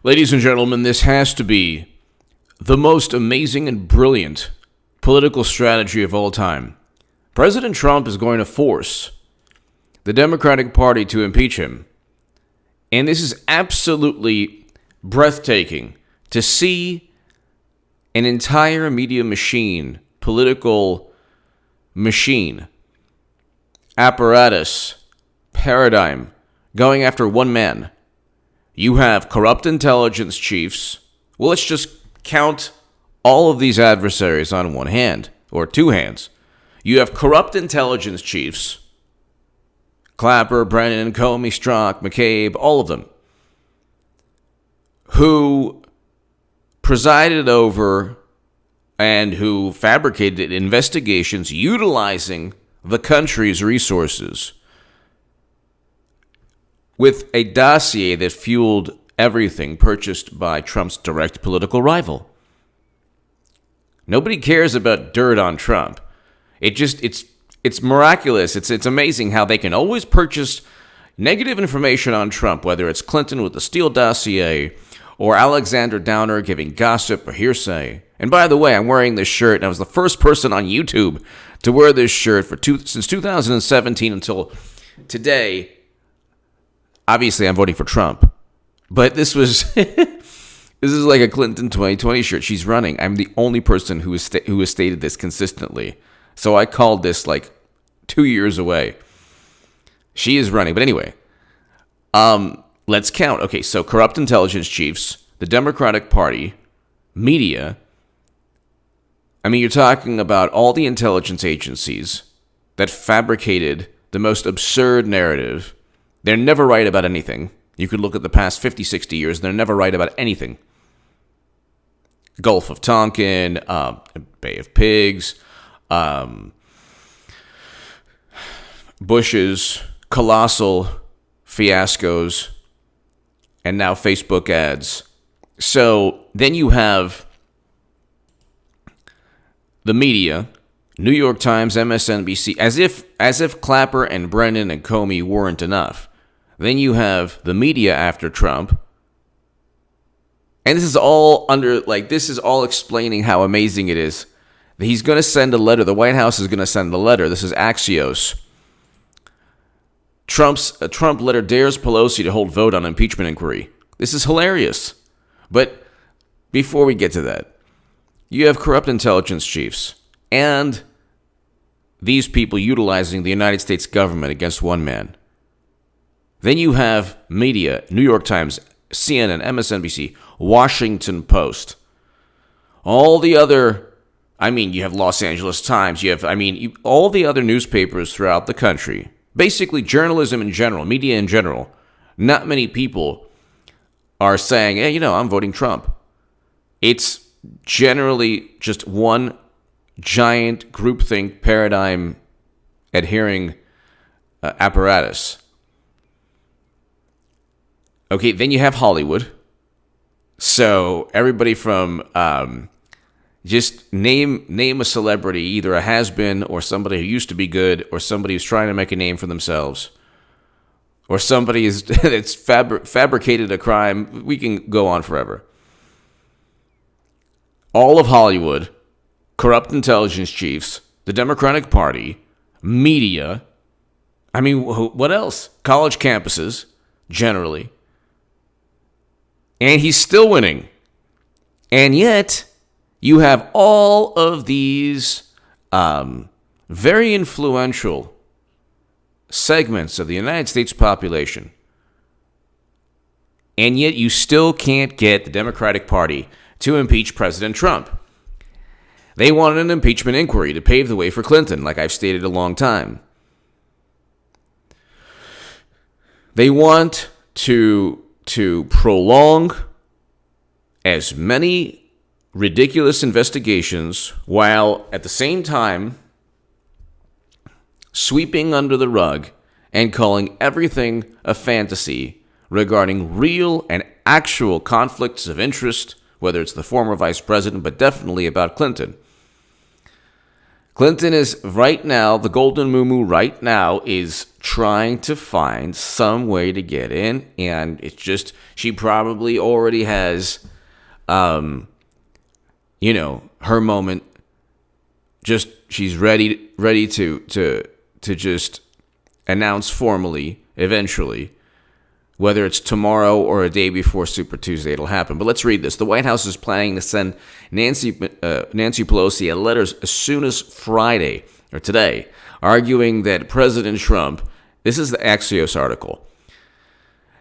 Ladies and gentlemen, this has to be the most amazing and brilliant political strategy of all time. President Trump is going to force the Democratic Party to impeach him. And this is absolutely breathtaking to see an entire media machine, political machine, apparatus, paradigm, going after one man. You have corrupt intelligence chiefs. Well, let's just count all of these adversaries on one hand, or two hands. You have corrupt intelligence chiefs, Clapper, Brennan, Comey, Strzok, McCabe, all of them, who presided over and who fabricated investigations utilizing the country's resources with a dossier that fueled everything purchased by Trump's direct political rival. Nobody cares about dirt on Trump. It's miraculous. It's amazing how they can always purchase negative information on Trump, whether it's Clinton with the Steele dossier or Alexander Downer giving gossip or hearsay. And by the way, I'm wearing this shirt, and I was the first person on YouTube to wear this shirt since 2017 until today. Obviously, I'm voting for Trump, but this is like a Clinton 2020 shirt. She's running. I'm the only person who has stated this consistently. So I called this like 2 years away. She is running. But anyway, let's count. Okay, so corrupt intelligence chiefs, the Democratic Party, media. I mean, you're talking about all the intelligence agencies that fabricated the most absurd narrative. They're never right about anything. You could look at the past 50, 60 years. They're never right about anything. Gulf of Tonkin, Bay of Pigs, Bush's colossal fiascos, and now Facebook ads. So then you have the media, New York Times, MSNBC, as if Clapper and Brennan and Comey weren't enough. Then you have the media after Trump. And this is all explaining how amazing it is. He's going to send a letter. The White House is going to send a letter. This is Axios. A Trump letter dares Pelosi to hold vote on impeachment inquiry. This is hilarious. But before we get to that, you have corrupt intelligence chiefs and these people utilizing the United States government against one man. Then you have media, New York Times, CNN, MSNBC, Washington Post. All the other, you have Los Angeles Times, all the other newspapers throughout the country. Basically, journalism in general, media in general. Not many people are saying, hey, I'm voting Trump. It's generally just one giant groupthink paradigm adhering apparatus. Okay, then you have Hollywood. So everybody from just name a celebrity, either a has-been or somebody who used to be good or somebody who's trying to make a name for themselves or somebody that's fabricated a crime. We can go on forever. All of Hollywood, corrupt intelligence chiefs, the Democratic Party, media. What else? College campuses, generally. And he's still winning. And yet, you have all of these very influential segments of the United States population. And yet, you still can't get the Democratic Party to impeach President Trump. They wanted an impeachment inquiry to pave the way for Clinton, like I've stated a long time. They want to prolong as many ridiculous investigations while at the same time sweeping under the rug and calling everything a fantasy regarding real and actual conflicts of interest, whether it's the former vice president, but definitely about Clinton. Clinton is right now, the golden moo right now is trying to find some way to get in. And it's just, she probably already has, her moment. Just, she's ready to just announce formally, eventually, whether it's tomorrow or a day before Super Tuesday, it'll happen. But let's read this. The White House is planning to send Nancy Pelosi a letter as soon as Friday, or today, arguing that President Trump, this is the Axios article,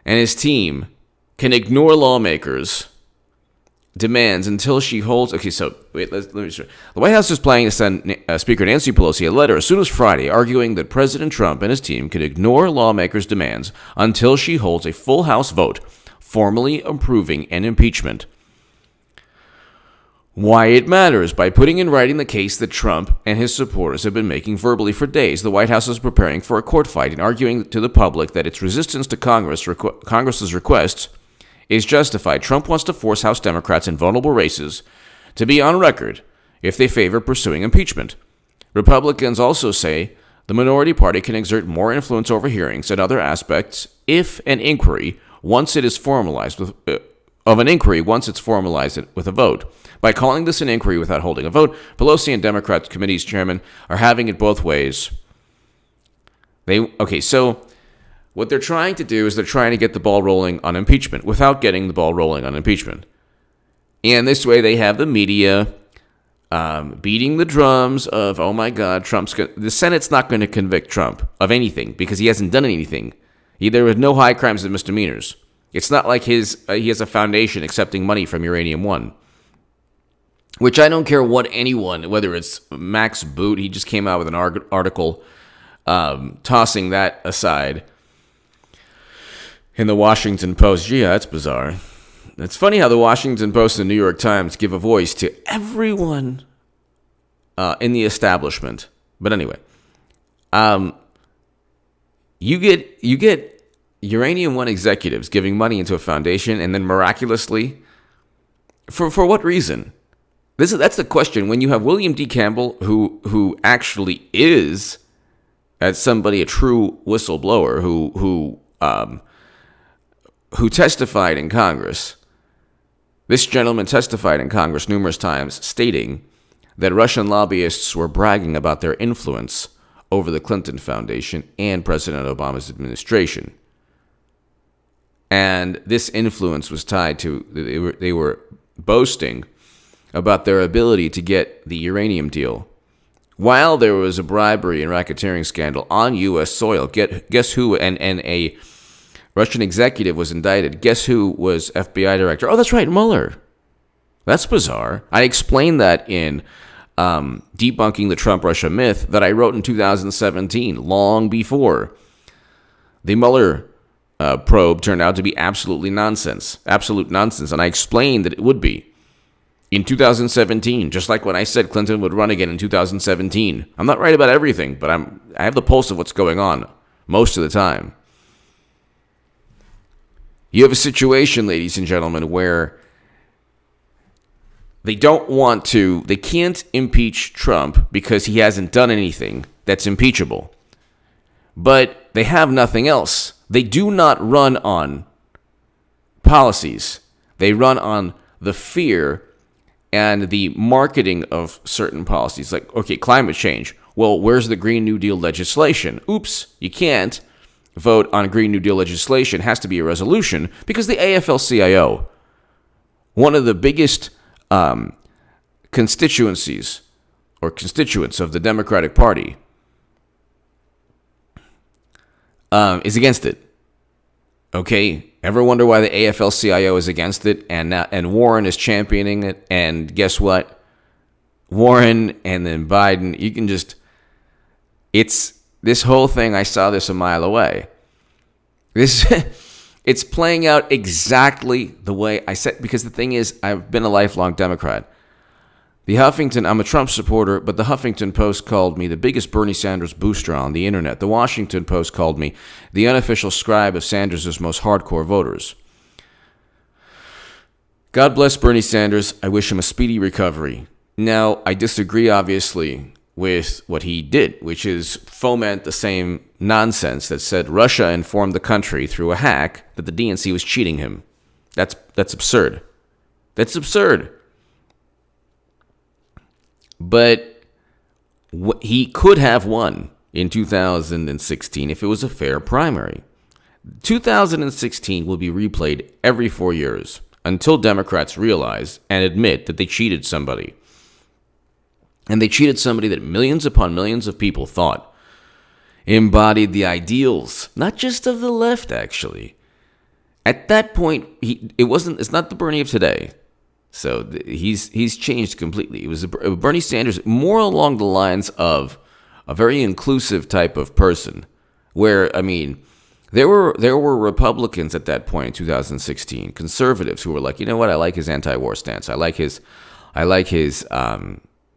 and his team can ignore lawmakers' demands until she holds... Okay, so, wait, let me start. The White House is planning to send Speaker Nancy Pelosi a letter as soon as Friday arguing that President Trump and his team could ignore lawmakers' demands until she holds a full House vote formally approving an impeachment. Why it matters. By putting in writing the case that Trump and his supporters have been making verbally for days, the White House is preparing for a court fight and arguing to the public that its resistance to Congress's requests is justified. Trump wants to force House Democrats in vulnerable races to be on record if they favor pursuing impeachment. Republicans also say the minority party can exert more influence over hearings and other aspects if an inquiry, once it's formalized with a vote. By calling this an inquiry without holding a vote, Pelosi and Democrat committee's chairman are having it both ways. So what they're trying to do is they're trying to get the ball rolling on impeachment without getting the ball rolling on impeachment. And this way they have the media beating the drums of, oh my God, the Senate's not going to convict Trump of anything because he hasn't done anything. There were no high crimes and misdemeanors. It's not like he has a foundation accepting money from Uranium One. Which I don't care what anyone, whether it's Max Boot, he just came out with an article tossing that aside. In the Washington Post, gee, that's bizarre. It's funny how the Washington Post and New York Times give a voice to everyone in the establishment. But anyway, you get Uranium One executives giving money into a foundation, and then miraculously, for what reason? That's the question. When you have William D. Campbell, who actually is, as somebody, a true whistleblower, who testified in Congress. This gentleman testified in Congress numerous times, stating that Russian lobbyists were bragging about their influence over the Clinton Foundation and President Obama's administration. And this influence was tied to, they were boasting about their ability to get the uranium deal. While there was a bribery and racketeering scandal on U.S. soil, guess who, and a Russian executive was indicted. Guess who was FBI director? Oh, that's right, Mueller. That's bizarre. I explained that in Debunking the Trump-Russia Myth that I wrote in 2017, long before the Mueller probe turned out to be absolute nonsense, and I explained that it would be in 2017, just like when I said Clinton would run again in 2017. I'm not right about everything, but I have the pulse of what's going on most of the time. You have a situation, ladies and gentlemen, where they can't impeach Trump because he hasn't done anything that's impeachable. But they have nothing else. They do not run on policies. They run on the fear and the marketing of certain policies. Like, okay, climate change. Well, where's the Green New Deal legislation? Oops, you can't vote on Green New Deal legislation. It has to be a resolution because the AFL-CIO, one of the biggest constituents of the Democratic Party, is against it. Okay, ever wonder why the AFL-CIO is against it? And Warren is championing it. And guess what? Warren and then Biden, you can just... It's this whole thing, I saw this a mile away. It's playing out exactly the way I said, because the thing is, I've been a lifelong Democrat. I'm a Trump supporter, but the Huffington Post called me the biggest Bernie Sanders booster on the internet. The Washington Post called me the unofficial scribe of Sanders' most hardcore voters. God bless Bernie Sanders. I wish him a speedy recovery. Now, I disagree, obviously, with what he did, which is foment the same nonsense that said Russia informed the country through a hack that the DNC was cheating him. That's absurd. That's absurd. But he could have won in 2016 if it was a fair primary. 2016 will be replayed every 4 years until Democrats realize and admit that they cheated somebody. And they cheated somebody that millions upon millions of people thought embodied the ideals, not just of the left, actually. At that point, it's not the Bernie of today. So he's changed completely. It was Bernie Sanders more along the lines of a very inclusive type of person, where, I mean, there were Republicans at that point in 2016, conservatives who were like, you know what, I like his anti-war stance. I like his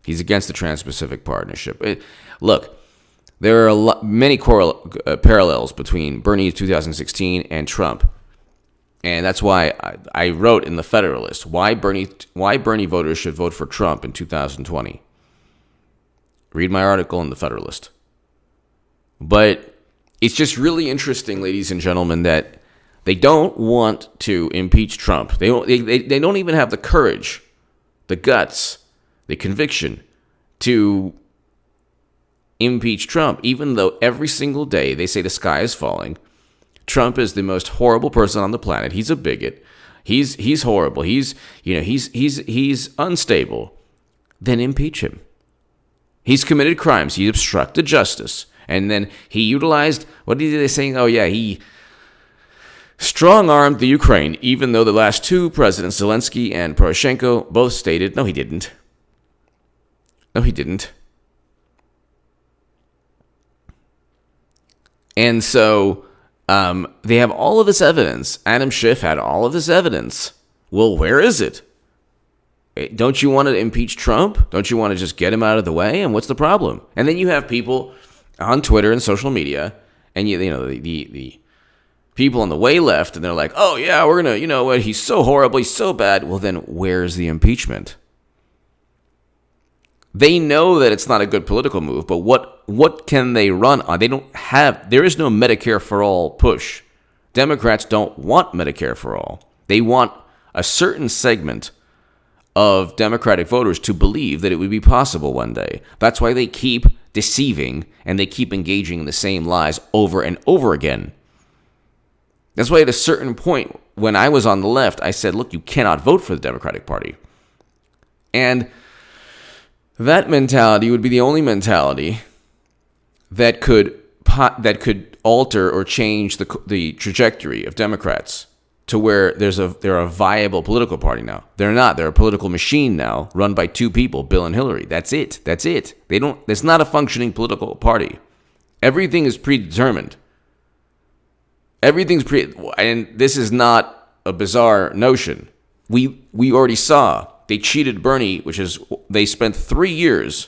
he's against the Trans-Pacific Partnership. Look, there are many parallels between Bernie 2016 and Trump. And that's why I wrote in the Federalist why Bernie voters should vote for Trump in 2020. Read my article in the Federalist. But it's just really interesting, ladies and gentlemen, that they don't want to impeach Trump. They don't even have the courage, the guts, the conviction to impeach Trump, even though every single day they say the sky is falling. Trump is the most horrible person on the planet. He's a bigot. He's horrible. He's unstable. Then impeach him. He's committed crimes. He obstructed justice. And then he utilized, what did they say? Oh, yeah, he strong-armed the Ukraine, even though the last two presidents, Zelensky and Poroshenko, both stated, no, he didn't. No, he didn't. And so they have all of this evidence. Adam Schiff had all of this evidence. Well, where is it? Don't you want to impeach Trump? Don't you want to just get him out of the way? And what's the problem? And then you have people on Twitter and social media, and you know the people on the way left, and they're like, oh yeah, we're gonna, you know what, he's so horrible, he's so bad. Well, then where's the impeachment? They know that it's not a good political move, but what can they run on? There is no Medicare for all push. Democrats don't want Medicare for all. They want a certain segment of Democratic voters to believe that it would be possible one day. That's why they keep deceiving and they keep engaging in the same lies over and over again. That's why at a certain point, when I was on the left, I said, look, you cannot vote for the Democratic Party. And that mentality would be the only mentality that could alter or change the trajectory of Democrats to where they're a viable political party now. They're not. They're a political machine now, run by two people, Bill and Hillary. That's it. It's not a functioning political party. Everything is predetermined. And this is not a bizarre notion. We already saw they cheated Bernie, which is they spent 3 years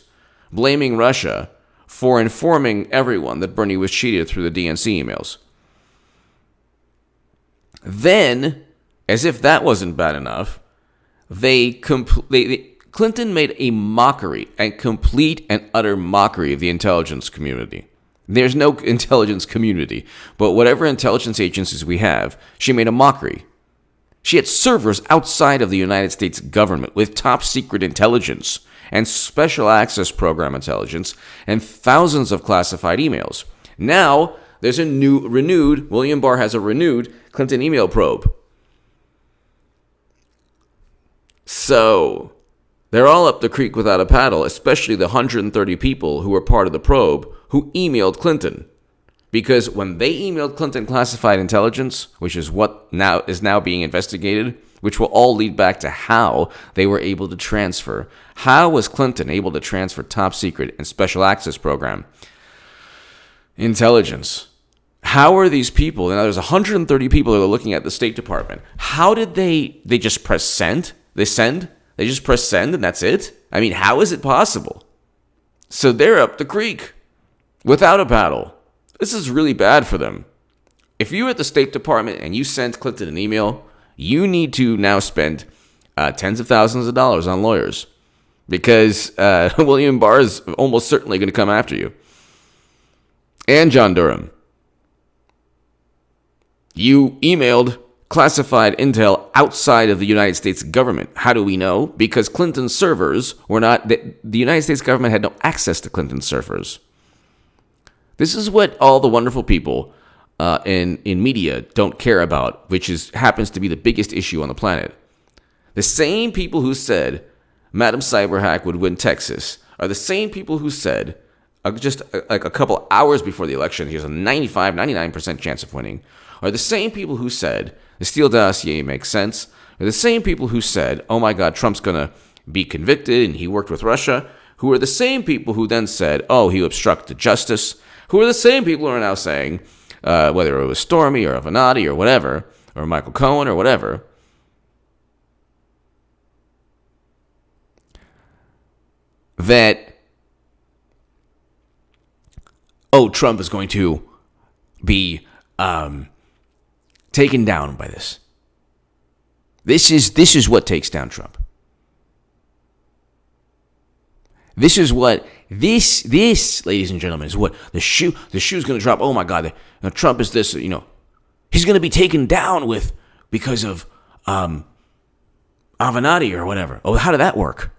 blaming Russia for informing everyone that Bernie was cheated through the DNC emails. Then, as if that wasn't bad enough, Clinton made a mockery, a complete and utter mockery of the intelligence community. There's no intelligence community, but whatever intelligence agencies we have, she made a mockery. She had servers outside of the United States government with top secret intelligence and special access program intelligence and thousands of classified emails. Now, there's William Barr has a renewed Clinton email probe. So, they're all up the creek without a paddle, especially the 130 people who were part of the probe who emailed Clinton. Because when they emailed Clinton classified intelligence, which is what is now being investigated, which will all lead back to how they were able to transfer. How was Clinton able to transfer top secret and special access program intelligence? How are these people, and there's 130 people who are looking at the State Department, how did they just press send? They just press send and that's it? I mean, how is it possible? So they're up the creek without a paddle. This is really bad for them. If you're at the State Department and you sent Clinton an email, you need to now spend tens of thousands of dollars on lawyers because William Barr is almost certainly going to come after you. And John Durham. You emailed classified intel outside of the United States government. How do we know? Because Clinton's servers were not, the United States government had no access to Clinton's servers. This is what all the wonderful people in media don't care about, which happens to be the biggest issue on the planet. The same people who said Madam Cyberhack would win Texas are the same people who said just like a couple hours before the election, he has a 99% chance of winning, are the same people who said the Steele dossier makes sense, are the same people who said, oh my God, Trump's going to be convicted and he worked with Russia, who are the same people who then said, oh, he obstructed justice, who are the same people who are now saying, whether it was Stormy or Avenatti or whatever, or Michael Cohen or whatever, that, oh, Trump is going to be taken down by this. This is what takes down Trump. This is what this, ladies and gentlemen, is what the shoe's going to drop. Oh my God, Trump is this. He's going to be taken down because of Avenatti or whatever. Oh, how did that work?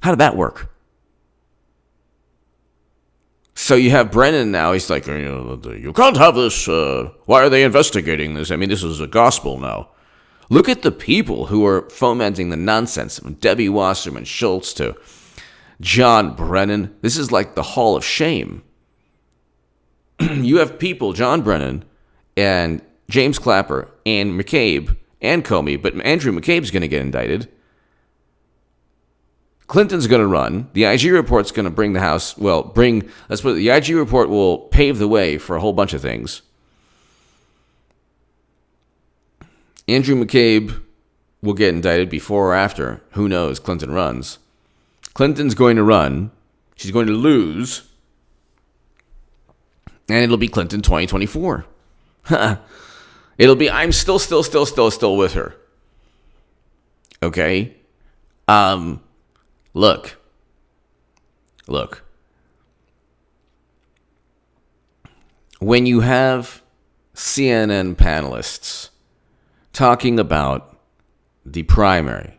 How did that work? So you have Brennan now. He's like, you can't have this. Why are they investigating this? I mean, this is a gospel now. Look at the people who are fomenting the nonsense, from Debbie Wasserman Schultz to John Brennan. This is like the Hall of Shame. You have people, John Brennan and James Clapper and McCabe and Comey, but Andrew McCabe's going to get indicted. Clinton's going to run. The IG report's going to bring the House, the IG report will pave the way for a whole bunch of things. Andrew McCabe will get indicted before or after. Who knows? Clinton runs. Clinton's going to run. She's going to lose. And it'll be Clinton 2024. It'll be, I'm still with her. Okay? Look. When you have CNN panelists talking about the primary,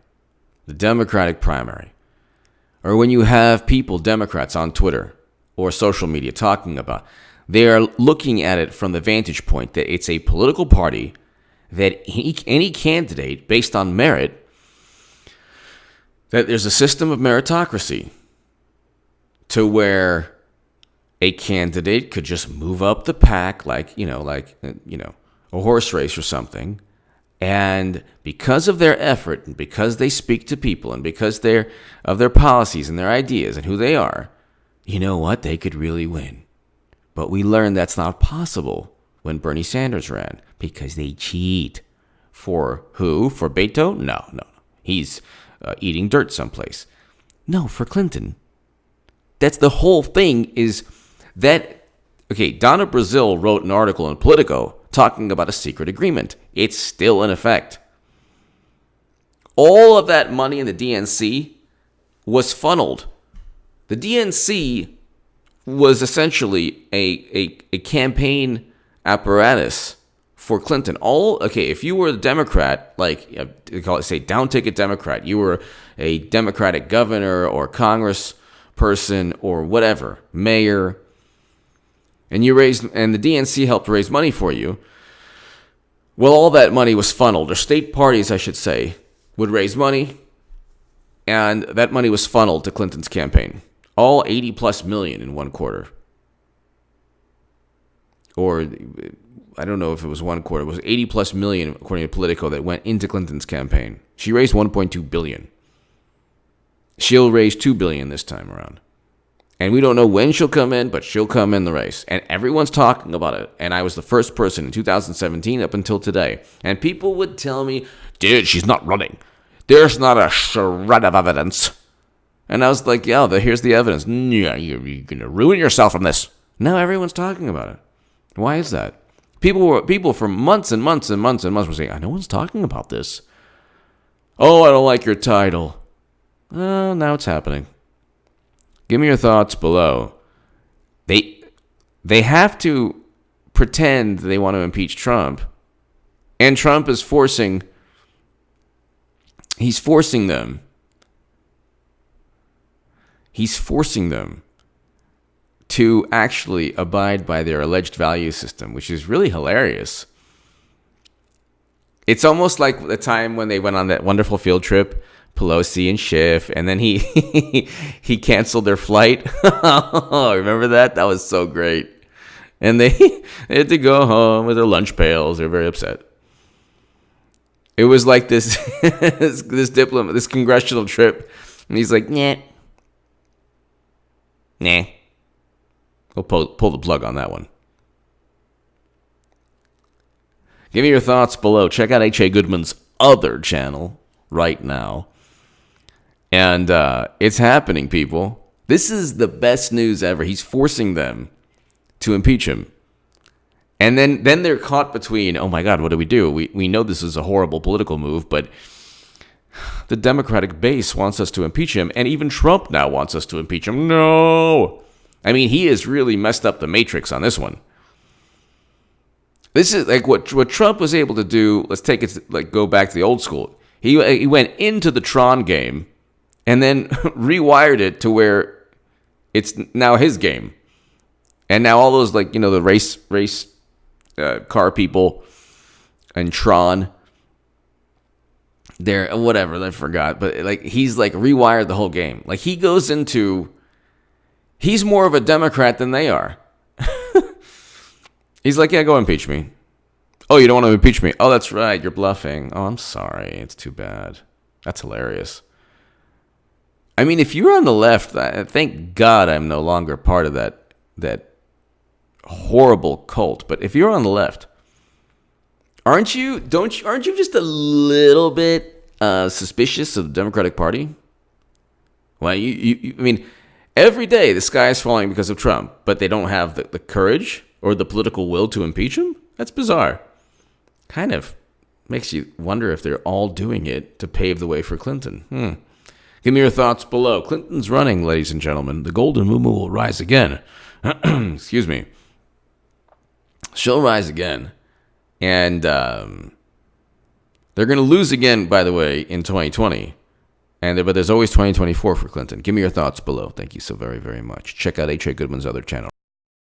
the Democratic primary, or when you have people, Democrats on Twitter or social media talking about, they are looking at it from the vantage point that it's a political party, that any candidate based on merit, that there's a system of meritocracy to where a candidate could just move up the pack like a horse race or something. And because of their effort and because they speak to people and because of their policies and their ideas and who they are, you know what? They could really win. But we learned that's not possible when Bernie Sanders ran because they cheat. For who? For Beto? No. He's eating dirt someplace. No, for Clinton. That's the whole thing is that, okay, Donna Brazile wrote an article in Politico talking about a secret agreement. It's still in effect. All of that money in the DNC was funneled. The DNC was essentially a campaign apparatus for Clinton. If you were a Democrat, they call it, say, down-ticket Democrat, you were a Democratic governor or congressperson or whatever, mayor, and the DNC helped raise money for you. Well, all that money was funneled, or state parties, I should say, would raise money, and that money was funneled to Clinton's campaign. All 80 plus million in one quarter. Or I don't know if it was one quarter. It was 80 plus million, according to Politico, that went into Clinton's campaign. She raised 1.2 billion. She'll raise 2 billion this time around. And we don't know when she'll come in, but she'll come in the race. And everyone's talking about it. And I was the first person in 2017 up until today. And people would tell me, dude, she's not running. There's not a shred of evidence. And I was like, yeah, here's the evidence. Yeah, you're going to ruin yourself from this. Now everyone's talking about it. Why is that? People for months and months and months and months were saying, no one's talking about this. Oh, I don't like your title. Now it's happening. Give me your thoughts below. They have to pretend they want to impeach Trump, and Trump is forcing them. He's forcing them to actually abide by their alleged value system, which is really hilarious. It's almost like the time when they went on that wonderful field trip, Pelosi and Schiff, and then he he canceled their flight. Remember that? That was so great. And they had to go home with their lunch pails. They were very upset. It was like this this congressional trip, and he's like, nah. We'll pull the plug on that one. Give me your thoughts below. Check out H.A. Goodman's other channel right now. And it's happening, people. This is the best news ever. He's forcing them to impeach him. And then they're caught between, oh my God, what do? We know this is a horrible political move, but the Democratic base wants us to impeach him, and even Trump now wants us to impeach him. No! I mean, he has really messed up the matrix on this one. This is like what Trump was able to do. Let's take it, go back to the old school. He went into the Tron game and then rewired it to where it's now his game. And now all those, the race car people and Tron, they're whatever, I forgot. But he's rewired the whole game. He's more of a Democrat than they are. He's like, yeah, go impeach me. Oh, you don't want to impeach me? Oh, that's right, you're bluffing. Oh, I'm sorry, it's too bad. That's hilarious. I mean, if you're on the left, thank God I'm no longer part of that horrible cult. But if you're on the left, aren't you just a little bit suspicious of the Democratic Party? Well, I mean, every day the sky is falling because of Trump, but they don't have the courage or the political will to impeach him? That's bizarre. Kind of makes you wonder if they're all doing it to pave the way for Clinton. Give me your thoughts below. Clinton's running, ladies and gentlemen. The golden moo will rise again. Excuse me. She'll rise again. And they're going to lose again, by the way, in 2020. But there's always 2024 for Clinton. Give me your thoughts below. Thank you so very, very much. Check out H.A. Goodman's other channel.